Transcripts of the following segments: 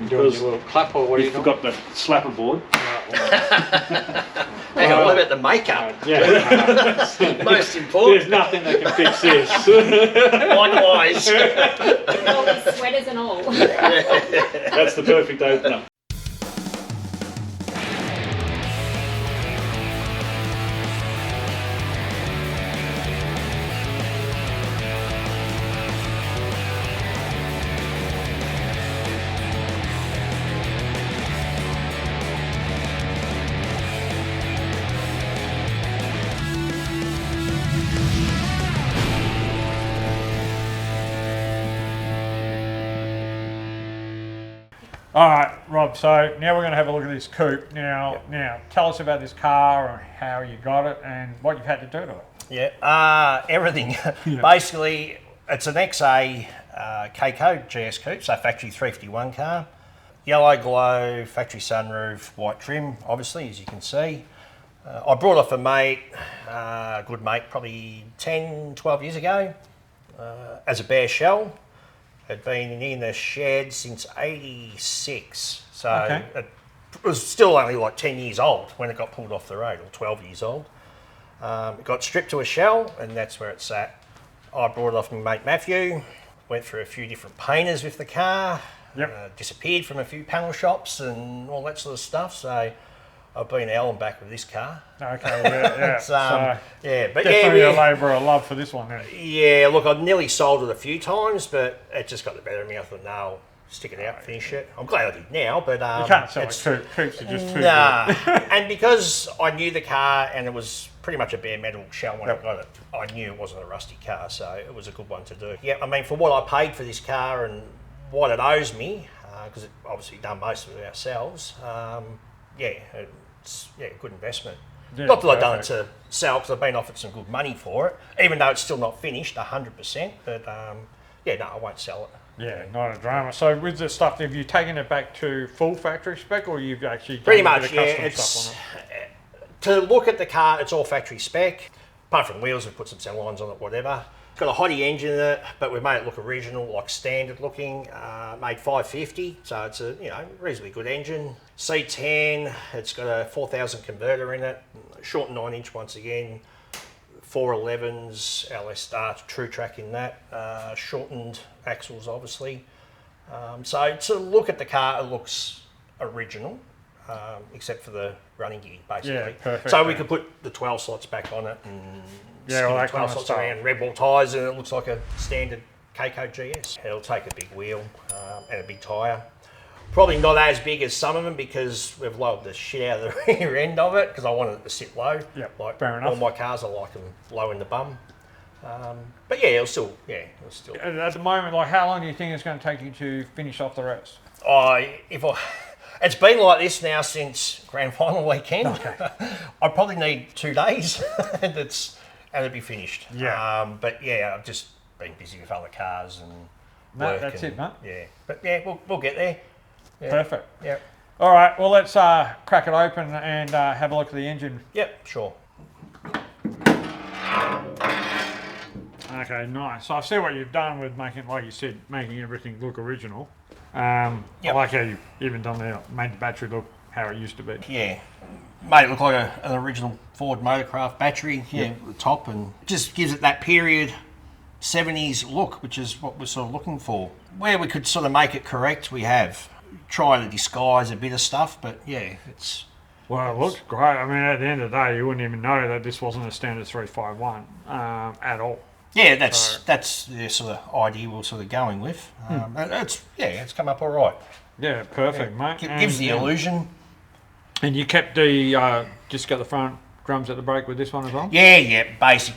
Doing your little clap or what are you doing? forgot the slapper board. Hang on, what about the makeup? Yeah. Most important. There's nothing that can fix this. Likewise. All these sweaters and all. That's the perfect opener. All right, Rob, so now we're going to have a look at this coupe. Now, tell us about this car and how you got it and what you've had to do to it. Yeah, everything. Basically, it's an XA Coupe GS Coupe, so factory 351 car. Yellow glow, factory sunroof, white trim, obviously, as you can see. I brought off a mate, a good mate, probably 10, 12 years ago, as a bare shell. Had been in the shed since '86, so it was still only like 10 years old when it got pulled off the road, or 12 years old. It got stripped to a shell, and that's where it's at. I brought it off my mate Matthew, went through a few different painters with the car, disappeared from a few panel shops and all that sort of stuff, so I've been hell and back with this car. Okay, yeah. But definitely a labour of love for this one then. Yeah, look, I've nearly sold it a few times, but it just got the better of me. I thought, no, I'll stick it out, finish it. I'm glad I did now, but you can't sell it. Coupes are just too good. And because I knew the car and it was pretty much a bare metal shell when I got it, I knew it wasn't a rusty car, so it was a good one to do. Yeah, I mean, for what I paid for this car and what it owes me, because it obviously done most of it ourselves, it's a good investment. Yeah, not that I've done it to sell, because I've been offered some good money for it, even though it's still not finished 100%. But I won't sell it. Yeah, not a drama. So with the stuff, have you taken it back to full factory spec, or you've actually done pretty a bit much? of Yeah, custom it's stuff on it? to look at the car. It's all factory spec. Apart from wheels, we've put some center lines on it, whatever. It's got a hottie engine in it, but we've made it look original, like standard looking. Made 550, so it's a reasonably good engine. C10, it's got a 4000 converter in it, short 9-inch once again. 411s, LS Start, True Track in that, shortened axles obviously. So to look at the car, it looks original, except for the running gear basically. Yeah, perfect. So we could put the 12 slots back on it and all that 12 kind of slots stuff around red ball tyres, and it looks like a standard Coupe GS. It'll take a big wheel and a big tyre. Probably not as big as some of them because we've lowered the shit out of the rear end of it because I wanted it to sit low. Yep, like fair enough. all my cars, I like them low in the bum. But yeah, it'll still. At the moment, like, how long do you think it's going to take you to finish off the rest? It's been like this now since grand final weekend. Okay. I probably need 2 days, and it'll be finished. Yeah. But yeah, I've just been busy with other cars and work. That's it, mate. Yeah, but yeah, we'll get there. Yeah. Perfect. Yeah. All right, well, let's crack it open and have a look at the engine. Yep, sure. Okay, nice. So I see what you've done with making, like you said, making everything look original. I like how you've even made the battery look how it used to be. Yeah, made it look like an original Ford Motorcraft battery. Yeah, the top, and just gives it that period 70s look, which is what we're sort of looking for. Where we could sort of make it correct, we have. Trying to disguise a bit of stuff, but yeah, it's... Well, it looks great. I mean, at the end of the day, you wouldn't even know that this wasn't a standard 351 at all. Yeah, that's the sort of idea we're sort of going with. It's come up all right. Yeah, perfect, mate. Gives the illusion. And you kept the just got the front drums at the brake with this one as well? Yeah, basic,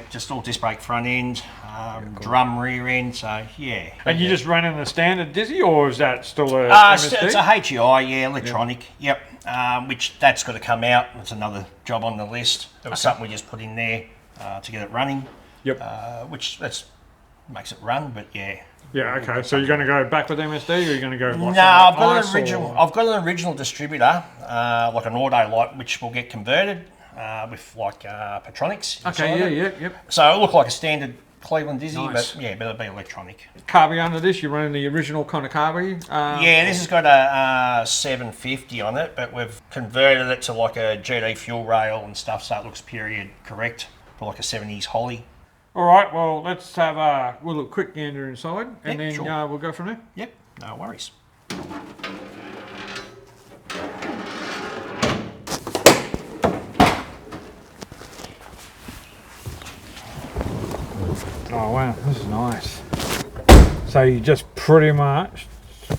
just all disc brake front end, cool. Drum rear end, so yeah. And you just running the standard Dizzy, or is that still a MSD? It's a HEI, electronic, yep. Which that's got to come out. It's another job on the list. It was something we just put in there to get it running. Yep. Which makes it run, but yeah. Yeah, okay. So you're going to go back with MSD, or you're going to go? Like no, I've got an original distributor, like an auto light, which will get converted with like Petronics. Okay. Yep. So it'll look like a standard Cleveland Dizzy, Nice. but yeah, but it'll be electronic. Carby under this, you're running the original kind of carby. Yeah, this has got a 750 on it, but we've converted it to like a GD fuel rail and stuff, so it looks period correct for like a 70s Holly. All right, well, let's have we'll look quick gander inside, and Yeah, then sure. we'll go from there. Yep, no worries. Oh wow, this is nice. So you just pretty much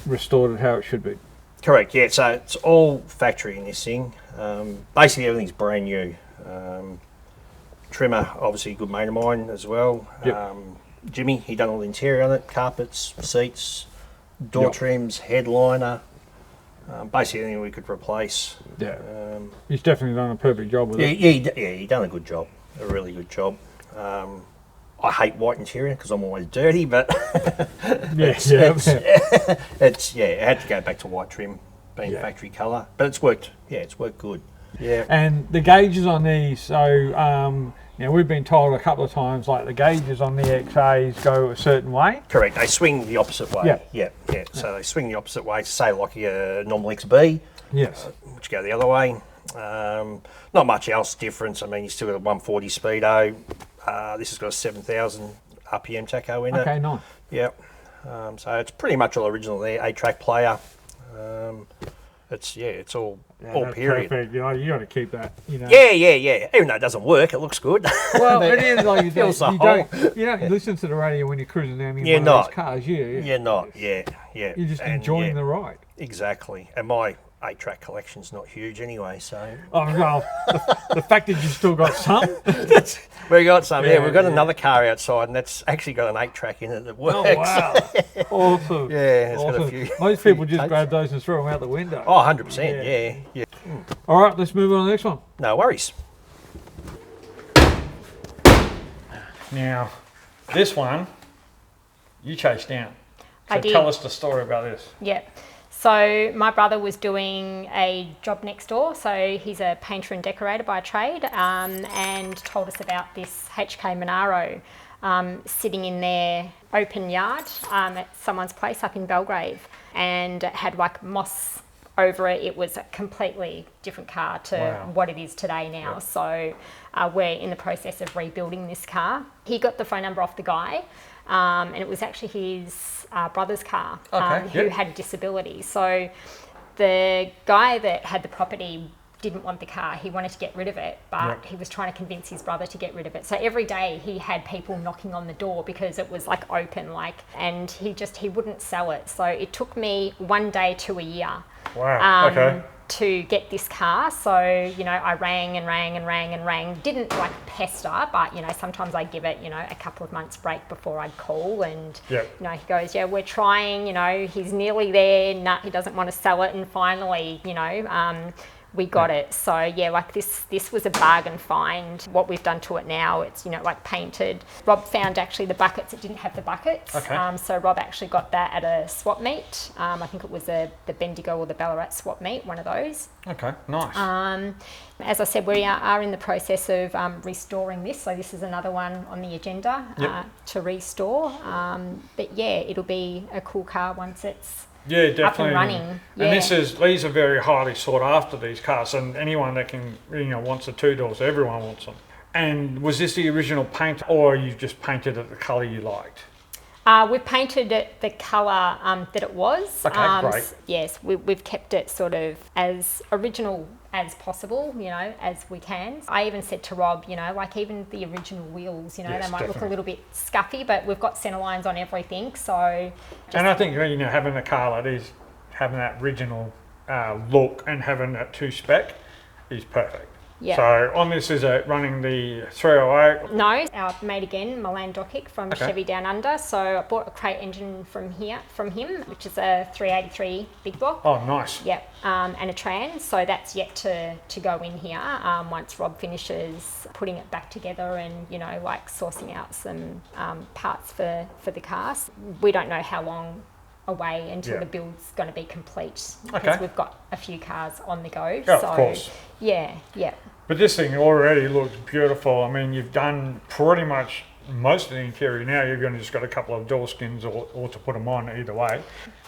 restored it how it should be. Correct, yeah, so it's all factory in this thing. Basically everything's brand new. Trimmer, obviously a good mate of mine as well. Yep. Jimmy, he done all the interior on it, carpets, seats, door Yep. trims, headliner, basically anything we could replace. Yeah. He's definitely done a perfect job with Yeah, it. he done a good job, a really good job. I hate white interior because I'm always dirty, but it's, it had to go back to white trim, being factory colour. But it's worked, it's worked good. Yeah. And the gauges on these, so we've been told a couple of times, like the gauges on the XAs go a certain way. Correct, they swing the opposite way. Yeah. So they swing the opposite way to say like a normal XB, Yes. which go the other way. Not much else difference. I mean, you still got a 140 speedo. This has got a 7,000 RPM tacho in it. Okay, nice. Yep. So it's pretty much all original there. 8-track player. It's all That's period. Perfect. You got to keep that. Yeah. Even though it doesn't work, it looks good. Well, But it is like you fills the don't listen to the radio when you're cruising down in You're one of not. those cars. Yeah. You're not. Yeah. You're just And, enjoying yeah, the ride. Exactly. And my 8-track collection's not huge anyway, so Oh, well, the fact that you've still got some. we got some. Yeah, we've got yeah. another car outside, and that's actually got an 8-track in it that works. Oh, wow. Awesome. Yeah, it's got a Awesome. few. Most people just tapes. grab those and throw them out the window. Oh, 100%. Yeah. All right, let's move on to the next one. No worries. Now, this one, you chased down. So I did. tell us the story about this. Yep. So my brother was doing a job next door. So he's a painter and decorator by trade, and told us about this HK Monaro sitting in their open yard at someone's place up in Belgrave, and it had like moss over it. It was a completely different car to Wow. what it is today now. Yep. So we're in the process of rebuilding this car. He got the phone number off the guy, and it was actually his brother's car who Yep. had a disability. So the guy that had the property didn't want the car. He wanted to get rid of it, but Yep. he was trying to convince his brother to get rid of it. So every day he had people knocking on the door because it was like open, and he wouldn't sell it. So it took me 1 day to a year. Wow. Okay. To get this car. So, I rang and rang. Didn't like pester, but, sometimes I give it, a couple of months break before I'd call. And, Yep. he goes, yeah, we're trying, he's nearly there. No, he doesn't want to sell it. And finally, we got it. So yeah, like this was a bargain find. What we've done to it now, it's painted. Rob found actually the buckets. It didn't have the buckets. Okay. So Rob actually got that at a swap meet. I think it was the Bendigo or the Ballarat swap meet, one of those. Okay. Nice. As I said, we are in the process of restoring this. So this is another one on the agenda to restore. But yeah, it'll be a cool car once it's Yeah, definitely. up and running. And these are very highly sought after, these cars, and anyone that can wants a 2-door, everyone wants them. And was this the original paint, or you just painted it the colour you liked? We've painted it the colour that it was. Okay, great. Yes, we've kept it sort of as original as possible, as we can. I even said to Rob, like even the original wheels, Yes, they might look a definitely. little bit scuffy, but we've got centre lines on everything. So, And I think having a car like this, having that original look and having that 2-spec is perfect. yeah. So on this is running the 308. No, our mate again, Milan Dokic from Okay. Chevy Down Under. So I bought a crate engine from him, which is a 383 big block. Oh, nice. Yep, and a trans, so that's yet to go in here once Rob finishes putting it back together and, sourcing out some parts for the cars. We don't know how long away until Yeah. the build's going to be complete because Okay. we've got a few cars on the go. Yeah, so, of course. Yeah. But this thing already looks beautiful. I mean, you've done pretty much most of the interior now, you're going to just got a couple of door skins or to put them on either way.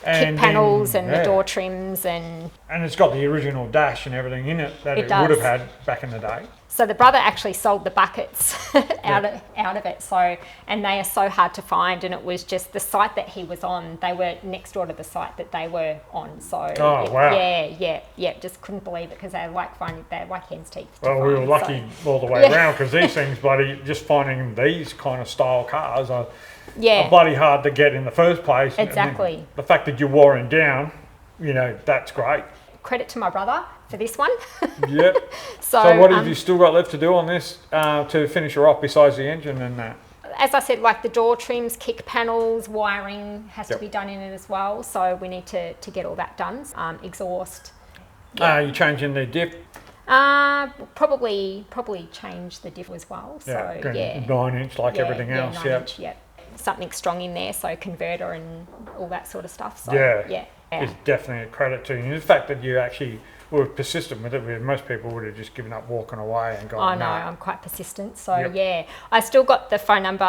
Kit panels and the yeah. door trims and And it's got the original dash and everything in it that It it would does. have had back in the day. so the brother actually sold the buckets out of it. So, and they are so hard to find, and it was just the site that he was on. They were next door to the site that they were on. So Oh, wow. yeah, just couldn't believe it because they're like hen's teeth. to Well, we were find, lucky so- all the way Yeah. around because these things, bloody, just finding these kind of style cars are Yeah, bloody hard to get in the first place. And then Exactly. the fact that you're wearing down, you know, that's great. credit to my brother for this one. Yep. so So what have you still got left to do on this to finish her off besides the engine and that? as I said, like the door trims, kick panels, wiring has to Yep. be done in it as well. So we need to get all that done. Exhaust. You're changing the diff. Probably change the diff as well. So Yeah, yeah, 9-inch like Yeah, everything else. 9-inch, yeah. Something strong in there, so converter and all that sort of stuff. So Yeah. yeah. It's definitely a credit to you. The fact that you actually were persistent with it, where most people would have just given up walking away and gone, I know, "Nah." I'm quite persistent. So Yep. yeah, I still got the phone number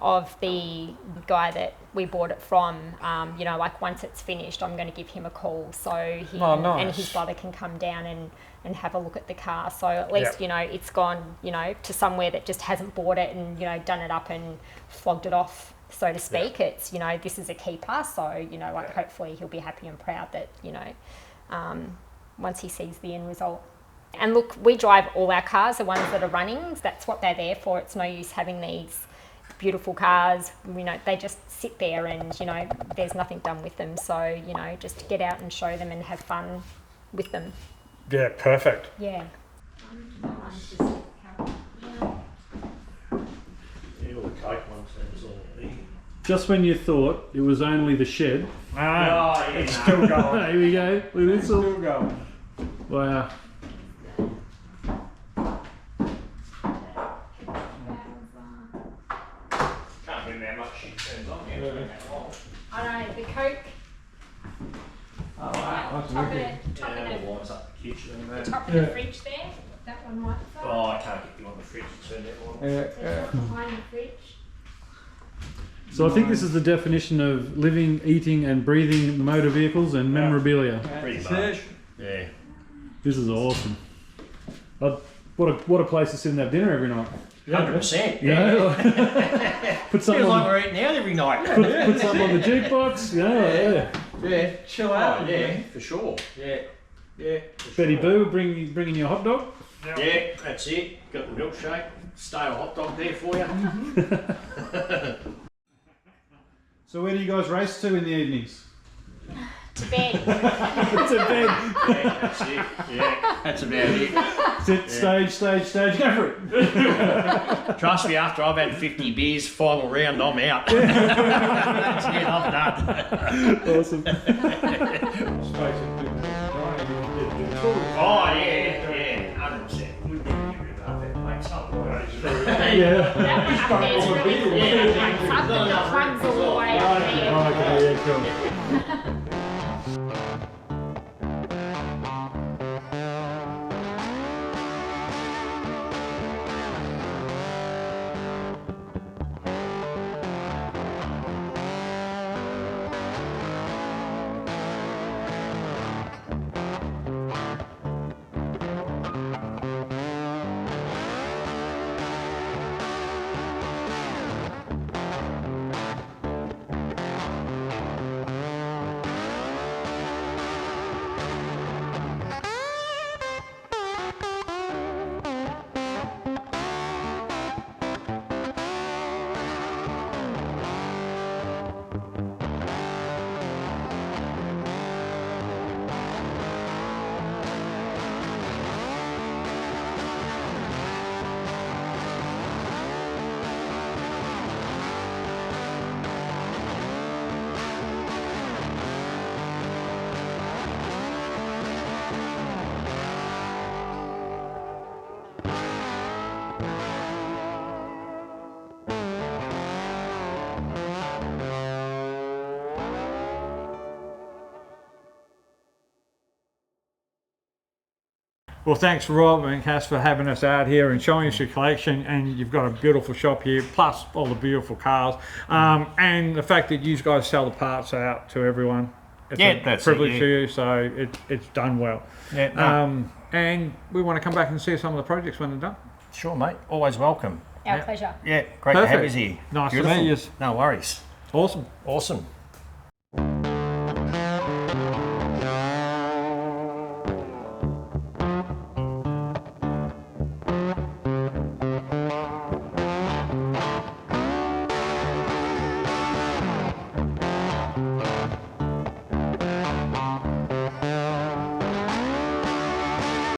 of the guy that we bought it from. You know, like once it's finished, I'm going to give him a call so he Oh, and nice. his brother can come down and have a look at the car. So at least, Yep. you know, it's gone, you know, to somewhere that just hasn't bought it and, you know, done it up and flogged it off, so to speak. It's, you know, this is a keeper. So, you know, like hopefully he'll be happy and proud that, you know, once he sees the end result. And look, we drive all our cars, the ones that are running. That's what they're there for. It's no use having these beautiful cars. You know, they just sit there and, you know, there's nothing done with them. So, you know, just to get out and show them and have fun with them. Yeah, perfect. Yeah. Just when you thought it was only the shed. It's still going. Here we go. Look at this. Still going. Wow. Can't bring that much shit turns on here. I know, the Coke. Oh, wow. Top of Yeah, the, all lights up the kitchen and that. top of the fridge there. That one might be. Oh, I can't get you on the fridge to turn that on. It's behind the fridge. So I think this is the definition of living, eating, and breathing motor vehicles and memorabilia. Pretty much. Yeah. This is awesome. What a place to sit and have dinner every night. 100%. Yeah. Put something Feels like on, we're eating out every night. put something on the jukebox. Yeah. Yeah, chill out. Oh, yeah, for sure. Yeah. Betty Boo bringing you a hot dog. Yeah, that's it. Got the milkshake. Stale hot dog there for you. So where do you guys race to in the evenings? To bed. To bed. Yeah, that's it. Yeah, that's about it. Sit, stage, go for it. Trust me, after I've had 50 beers, final round, I'm out. That's it, I'm done. Awesome. Oh, yeah, 100%. Wouldn't even give it up, mate. Yeah. That one up there's really cool. It's up and the front's all the way up there. Okay, yeah, cool. Well, thanks Rob and Cass for having us out here and showing us your collection, and you've got a beautiful shop here, plus all the beautiful cars, and the fact that you guys sell the parts out to everyone. It's That's a privilege it, to you, so it's done well. Yeah, no. And we want to come back and see some of the projects when they're done. Sure, mate. Always welcome. Our pleasure. Yeah, great to have Perfect. us here. Nice to Beautiful. meet you. No worries. Awesome. Awesome.